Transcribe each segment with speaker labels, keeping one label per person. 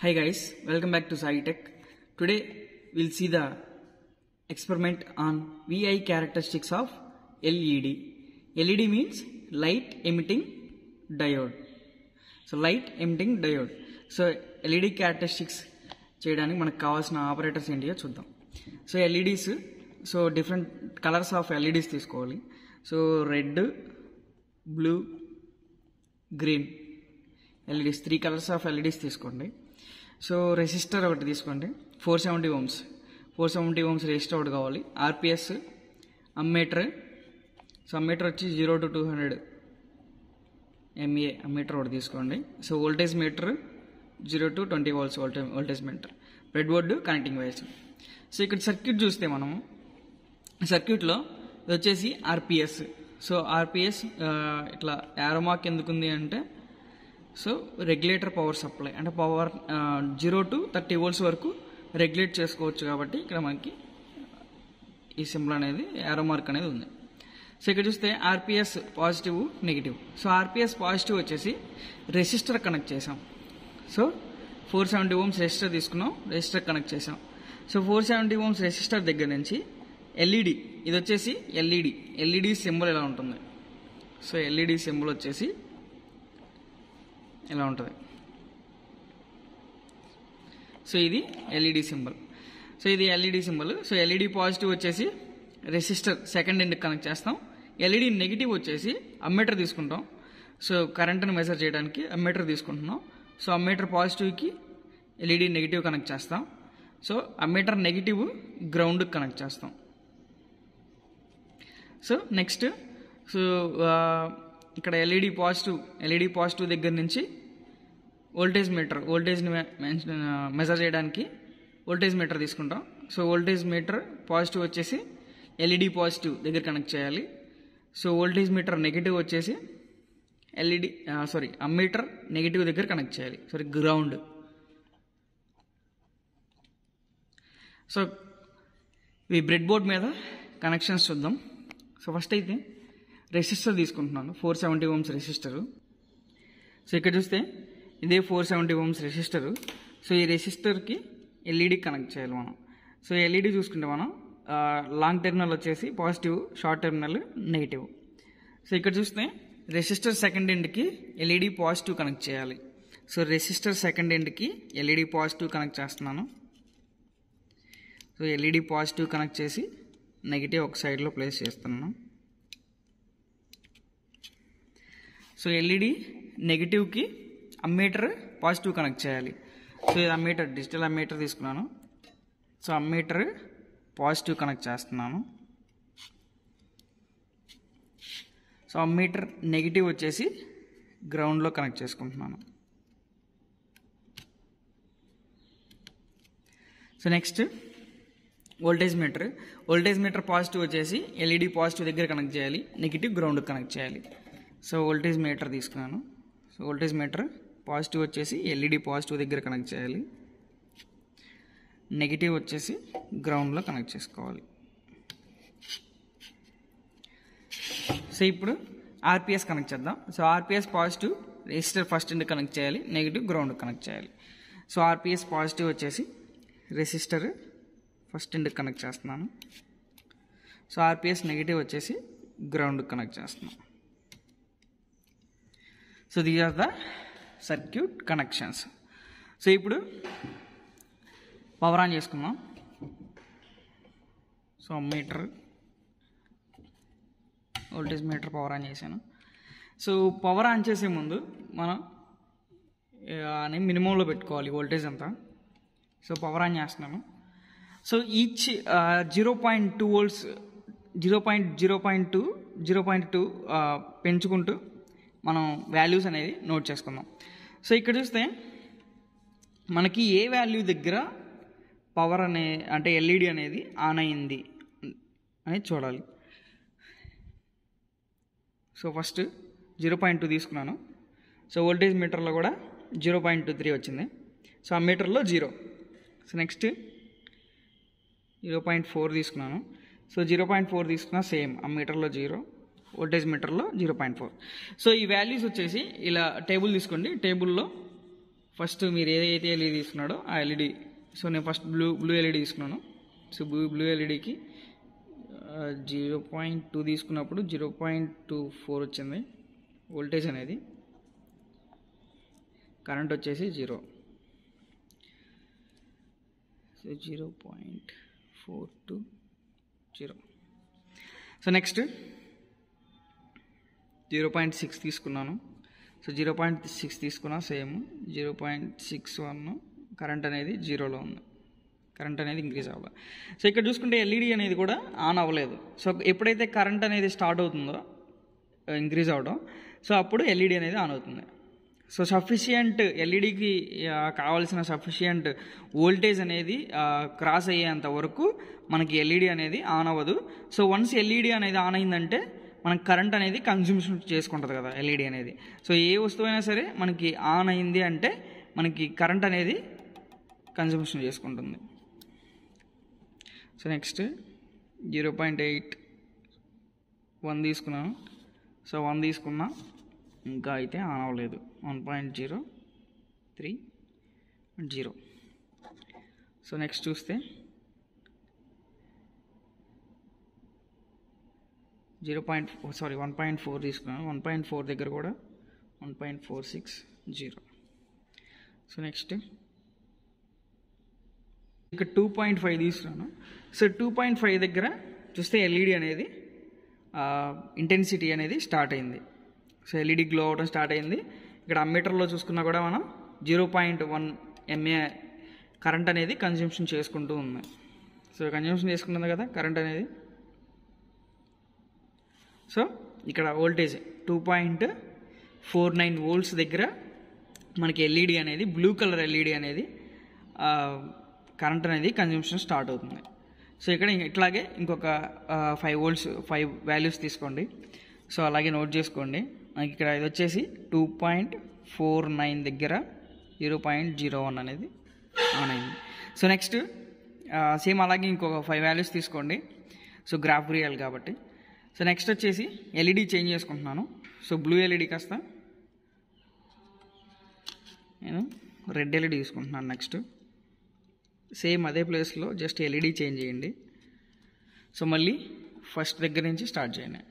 Speaker 1: Hi guys, welcome back to SciTech. Today we'll see the experiment on VI characteristics of LED. LED means light emitting diode. So light emitting diode. So LED characteristics చేయడానికి మనకు కావాల్సిన operators ఏంటియో చూద్దాం. So LEDs, so different colours of LEDs తీసుకోవాలి. So red, blue, green LEDs, 3 colours of LEDs తీసుకోండి. So resistor ఒకటి తీసుకోండి, 470 ohms. 470 ohms resistor ఒకటి కావాలి. RPS, ammeter. సో అమ్మీటర్ వచ్చి 0 to 200 MA అమ్మీటర్ ఒకటి తీసుకోండి. So voltage meter 0 to 20 volts voltage meter. Bread board, connecting wires. So ఇక్కడ circuit చూస్తే మనము సర్క్యూట్లో ఇది వచ్చేసి RPS. సో RPS ఇట్లా యారో మార్క్ ఎందుకుంది అంటే, సో రెగ్యులేటర్ పవర్ సప్లై అంటే పవర్ 0 to 30 volts వరకు రెగ్యులేట్ చేసుకోవచ్చు కాబట్టి ఇక్కడ మనకి ఈ సింబల్ అనేది యారో మార్క్ అనేది ఉంది. సో ఇక్కడ చూస్తే RPS positive, negative. So RPS positive వచ్చేసి రెసిస్టర్ కనెక్ట్ చేసాం. సో 470 ohms రెసిస్టర్ తీసుకున్నాం, రెసిస్టర్ కనెక్ట్ చేసాం. సో 470 ohms రెసిస్టర్ దగ్గర నుంచి LED, ఇది వచ్చేసి LED సింబల్ ఇలా ఉంటుంది. సో LED సింబల్ వచ్చేసి ఇలా ఉంటుంది. సో ఇది LED సింబల్. సో ఇది LED symbol. So LED positive వచ్చేసి రెసిస్టర్ సెకండ్ ఎండ్ కనెక్ట్ చేస్తాం. LED నెగిటివ్ వచ్చేసి అమ్మీటర్ తీసుకుంటాం. సో కరెంట్ని మెజర్ చేయడానికి అమ్మీటర్ తీసుకుంటున్నాం. సో అమ్మీటర్ పాజిటివ్కి LED నెగిటివ్ కనెక్ట్ చేస్తాం. సో అమ్మీటర్ నెగిటివ్ గ్రౌండ్కి కనెక్ట్ చేస్తాం. సో నెక్స్ట్, సో ఇక్కడ LED పాజిటివ్ దగ్గర నుంచి వోల్టేజ్ని మెజర్ చేయడానికి వోల్టేజ్ మీటర్ తీసుకుంటాం. సో వోల్టేజ్ మీటర్ పాజిటివ్ వచ్చేసి LED పాజిటివ్ దగ్గర కనెక్ట్ చేయాలి. సో వోల్టేజ్ మీటర్ నెగిటివ్ వచ్చేసి అమ్మీటర్ నెగిటివ్ దగ్గర కనెక్ట్ చేయాలి, గ్రౌండ్. సో ఈ బ్రెడ్ బోర్డ్ మీద కనెక్షన్స్ చూద్దాం. సో ఫస్ట్ అయితే రెసిస్టర్ తీసుకుంటున్నాను, 470 ohms రెసిస్టరు. సో ఇక్కడ చూస్తే ఇదే 470 ohms రెసిస్టరు. సో ఈ రెసిస్టర్కి LED కనెక్ట్ చేయాలి మనం. సో LED చూసుకుంటే మనం లాంగ్ టెర్మినల్ వచ్చేసి positive, short terminal negative. So ఇక్కడ చూస్తే రెసిస్టర్ సెకండ్ ఎండ్కి LED పాజిటివ్ కనెక్ట్ చేయాలి. సో రెసిస్టర్ సెకండ్ ఎండ్కి LED పాజిటివ్ కనెక్ట్ చేస్తున్నాను. సో LED పాజిటివ్ కనెక్ట్ చేసి నెగిటివ్ ఒక సైడ్లో ప్లేస్ చేస్తున్నాను. సో LED నెగిటివ్కి అమ్మీటర్ పాజిటివ్ కనెక్ట్ చేయాలి. సో ఇది అమ్మీటర్, డిజిటల్ అమ్మీటర్ తీసుకున్నాను. సో అమ్మీటర్ పాజిటివ్ కనెక్ట్ చేస్తున్నాను. సో అమ్మీటర్ నెగిటివ్ వచ్చేసి గ్రౌండ్లో కనెక్ట్ చేసుకుంటున్నాను. So next voltage meter positive వచ్చేసి LED పాజిటివ్ దగ్గర కనెక్ట్ చేయాలి, నెగిటివ్ గ్రౌండ్కి కనెక్ట్ చేయాలి. సో వోల్టేజ్ మీటర్ తీసుకున్నాను. సో వోల్టేజ్ మీటర్ పాజిటివ్ వచ్చేసి LED పాజిటివ్ దగ్గర కనెక్ట్ చేయాలి, నెగిటివ్ వచ్చేసి గ్రౌండ్లో కనెక్ట్ చేసుకోవాలి. సో ఇప్పుడు RPS కనెక్ట్ చేద్దాం. So RPS positive resistor first end connect చేయాలి, నెగిటివ్ గ్రౌండ్ కనెక్ట్ చేయాలి. సో RPS పాజిటివ్ వచ్చేసి రెసిస్టర్ ఫస్ట్ ఎండ్ కనెక్ట్ చేస్తున్నాను. సో RPS నెగిటివ్ వచ్చేసి గ్రౌండ్ కనెక్ట్ చేస్తున్నాను. So these are the circuit connections. So ఇప్పుడు power on చేసుకుందాం. So meter, voltage meter power on చేశాను. So power on చేసే ముందు మనం మినిమంలో పెట్టుకోవాలి వోల్టేజ్ అంతా. సో పవర్ ఆన్ చేస్తున్నాను. సో ఈచ్ 0.2 volts 0.2 పెంచుకుంటూ మనం వాల్యూస్ అనేది నోట్ చేసుకుందాం. సో ఇక్కడ చూస్తే మనకి ఏ వాల్యూ దగ్గర పవర్ అంటే LED అనేది ఆన్ అయింది అనేది చూడాలి. సో ఫస్ట్ 0.2 తీసుకున్నాను. సో వోల్టేజ్ మీటర్లో కూడా 0.23 వచ్చింది. సో ఆ మీటర్లో 0. సో నెక్స్ట్ 0.4 తీసుకున్నాను. సో 0.4 తీసుకున్నా సేమ్, ఆ మీటర్లో 0, వోల్టేజ్ మీటర్లో 0.4. సో ఈ వాల్యూస్ వచ్చేసి ఇలా టేబుల్ తీసుకోండి. టేబుల్లో ఫస్ట్ మీరు ఏదైతే ఎల్ఈడి తీసుకున్నాడో ఆ ఎల్ఈడి, సో నేను ఫస్ట్ బ్లూ ఎల్ఈడి తీసుకున్నాను. సో బ్లూ ఎల్ఈడికి 0.2 తీసుకున్నప్పుడు 0.24 వచ్చింది వోల్టేజ్ అనేది, కరెంట్ వచ్చేసి 0. సో 0.420. సో నెక్స్ట్ 0.6 తీసుకున్నాను. సో 0.6 తీసుకున్నా, సేమ్ 0.61 కరెంట్ అనేది 0లో ఉంది, కరెంట్ అనేది ఇంక్రీజ్ అవ్వాలి. సో ఇక్కడ చూసుకుంటే ఎల్ఈడి అనేది కూడా ఆన్ అవ్వలేదు. సో ఎప్పుడైతే కరెంట్ అనేది స్టార్ట్ అవుతుందో ఇంక్రీజ్ అవ్వడం, సో అప్పుడు ఎల్ఈడి అనేది ఆన్ అవుతుంది. సో సఫిషియంట్ ఎల్ఈడికి కావాల్సిన సఫిషియంట్ వోల్టేజ్ అనేది క్రాస్ అయ్యేంత వరకు మనకి ఎల్ఈడి అనేది ఆన్ అవ్వదు. సో వన్స్ ఎల్ఈడి అనేది ఆన్ అయిందంటే మనకి కరెంట్ అనేది కన్జ్యూమ్షన్ చేసుకుంటుంది కదా ఎల్ఈడి అనేది. సో ఏ వస్తువైనా సరే మనకి ఆన్ అయింది అంటే మనకి కరెంట్ అనేది కన్జ్యూమ్షన్ చేసుకుంటుంది. సో నెక్స్ట్ 0.81 తీసుకున్నాను. సో 1 తీసుకున్నా, ఇంకా అయితే ఆన్ అవ్వలేదు. 1.030. సో నెక్స్ట్ చూస్తే 1.4 తీసుకున్నాను. 1.4 దగ్గర కూడా 1.460. సో నెక్స్ట్ ఇక్కడ 2.5 తీసుకున్నాను. సో 2.5 దగ్గర చూస్తే ఎల్ఈడి అనేది ఇంటెన్సిటీ అనేది స్టార్ట్ అయింది. సో ఎల్ఈడి గ్లో అవడం స్టార్ట్ అయింది. ఇక్కడ అమ్మీటర్లో చూసుకున్నా కూడా మనం 0.1 mA కరెంట్ అనేది కన్జ్యూమ్షన్ చేసుకుంటూ ఉంది. సో కన్జ్యూమ్షన్ చేసుకుంటుంది కదా కరెంట్ అనేది. సో ఇక్కడ వోల్టేజ్ 2.49 వోల్ట్స్ దగ్గర మనకి ఎల్ఈడి అనేది, బ్లూ కలర్ ఎల్ఈడి అనేది కరెంట్ అనేది కన్జ్యూమ్షన్ స్టార్ట్ అవుతుంది. సో ఇక్కడ ఇట్లాగే ఇంకొక 5 వోల్ట్స్ 5 వాల్యూస్ తీసుకోండి. సో అలాగే నోట్ చేసుకోండి. మనకి ఇక్కడ ఇది వచ్చేసి 2.49 దగ్గర 0.01 అనేది ఆన్ అయింది. సో నెక్స్ట్ సేమ్ అలాగే ఇంకొక 5 వాల్యూస్ తీసుకోండి. సో గ్రాఫ్ రియల్ కాబట్టి. సో నెక్స్ట్ వచ్చేసి ఎల్ఈడి చేంజ్ చేసుకుంటున్నాను. సో బ్లూ ఎల్ఈడి కాస్త నేను రెడ్ ఎల్ఈడి తీసుకుంటున్నాను. నెక్స్ట్ సేమ్ అదే ప్లేస్లో జస్ట్ ఎల్ఈడి చేంజ్ చేయండి. సో మళ్ళీ ఫస్ట్ దగ్గర నుంచి స్టార్ట్ చేయండి.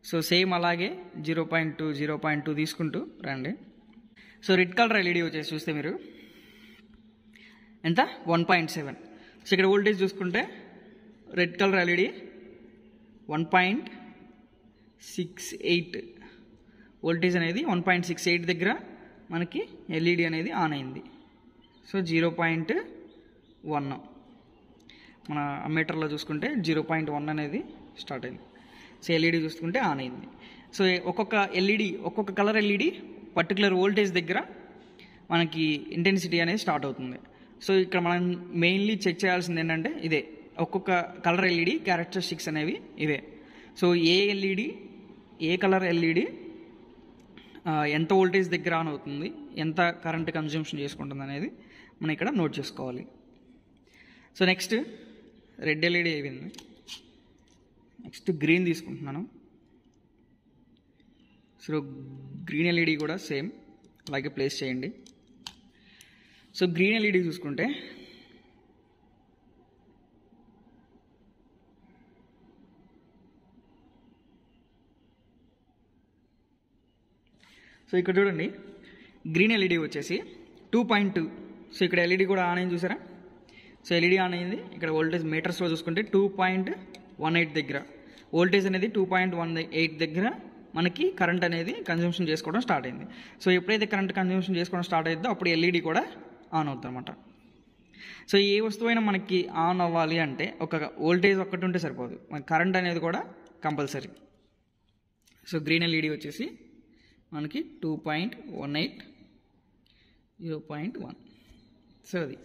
Speaker 1: సో సేమ్ అలాగే 0.2 తీసుకుంటూ రండి. సో రెడ్ కలర్ ఎల్ఈడి వచ్చేసి చూస్తే మీరు ఎంత 1.7. సో ఇక్కడ వోల్టేజ్ చూసుకుంటే రెడ్ కలర్ ఎల్ఈడి 1.68 వోల్టేజ్ అనేది 1.68 దగ్గర మనకి ఎల్ఈడి అనేది ఆన్ అయింది. సో 0.1 మన అమ్మీటర్లో చూసుకుంటే 0.1 అనేది స్టార్ట్ అయింది. సో ఎల్ఈడి చూసుకుంటే ఆన్ అయింది. సో ఒక్కొక్క కలర్ ఎల్ఈడి పర్టికులర్ వోల్టేజ్ దగ్గర మనకి ఇంటెన్సిటీ అనేది స్టార్ట్ అవుతుంది. సో ఇక్కడ మనం మెయిన్లీ చెక్ చేయాల్సింది ఏంటంటే ఇదే, ఒక్కొక్క కలర్ ఎల్ఈడి క్యారెక్టరిస్టిక్స్ అనేవి ఇవే. సో ఏ కలర్ ఎల్ఈడి ఎంత వోల్టేజ్ దగ్గర ఆన్ అవుతుంది, ఎంత కరెంట్ కన్జ్యూమ్షన్ చేసుకుంటుంది అనేది మనం ఇక్కడ నోట్ చేసుకోవాలి. సో నెక్స్ట్ రెడ్ ఎల్ఈడి అయిపోయింది. నెక్స్ట్ గ్రీన్ తీసుకుంటున్నాను. సో గ్రీన్ ఎల్ఈడి కూడా సేమ్ అలాగే ప్లేస్ చేయండి. సో గ్రీన్ ఎల్ఈడి చూసుకుంటే సో ఇక్కడ చూడండి గ్రీన్ ఎల్ఈడి వచ్చేసి 2.2. సో ఇక్కడ ఎల్ఈడి కూడా ఆన్ అయింది చూసారా. సో ఎల్ఈడి ఆన్ అయింది. ఇక్కడ వోల్టేజ్ మీటర్స్లో చూసుకుంటే 2.18 దగ్గర వోల్టేజ్ అనేది 2.18 దగ్గర మనకి కరెంట్ అనేది కన్జ్యూమ్షన్ చేసుకోవడం స్టార్ట్ అయింది. సో ఎప్పుడైతే కరెంట్ కన్జ్యూమ్షన్ చేసుకోవడం స్టార్ట్ అయిందో అప్పుడు ఎల్ఈడి కూడా ఆన్ అవుతుంది అనమాట. సో ఏ వస్తువైనా మనకి ఆన్ అవ్వాలి అంటే ఒక వోల్టేజ్ ఒక్కటి ఉంటే సరిపోదు, మనకి కరెంట్ అనేది కూడా కంపల్సరీ. సో గ్రీన్ ఎల్ఈడి వచ్చేసి మనకి 2.18 0.1. సో అది.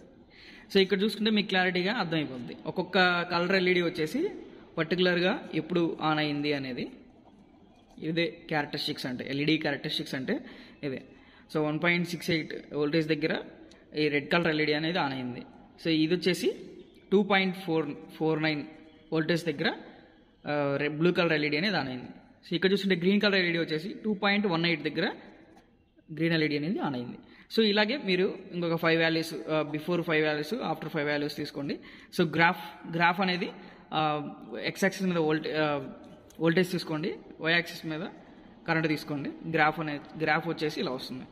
Speaker 1: సో ఇక్కడ చూసుకుంటే మీకు క్లారిటీగా అర్థమైపోద్ది. ఒక్కొక్క కలర్ ఎల్ఈడి వచ్చేసి పర్టికులర్గా ఎప్పుడు ఆన్ అయింది అనేది ఇదే క్యారెక్టరిస్టిక్స్ అంటే, ఎల్ఈడి క్యారెక్టరిస్టిక్స్ అంటే ఇదే. సో 1.68 వోల్టేజ్ దగ్గర ఈ రెడ్ కలర్ ఎల్ఈడి అనేది ఆన్ అయింది. సో ఇది వచ్చేసి 2.49 వోల్టేజ్ దగ్గర బ్లూ కలర్ ఎల్ఈడి అనేది ఆన్ అయింది. సో ఇక్కడ చూస్తుంటే గ్రీన్ కలర్ ఎల్ఈడి వచ్చేసి 2.18 దగ్గర గ్రీన్ ఎల్ఈడి అనేది ఆన్ అయింది. సో ఇలాగే మీరు ఇంకొక 5 values, before 5 values, after 5 values తీసుకోండి. సో గ్రాఫ్ అనేది ఎక్స్ యాక్సిస్ మీద వోల్టేజ్ తీసుకోండి, వై యాక్సిస్ మీద కరెంట్ తీసుకోండి. గ్రాఫ్ వచ్చేసి ఇలా వస్తుంది.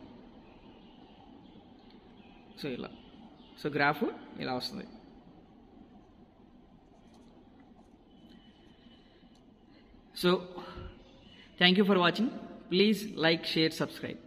Speaker 1: సో గ్రాఫ్ ఇలా వస్తుంది. So thank you for watching. Please like, share, subscribe.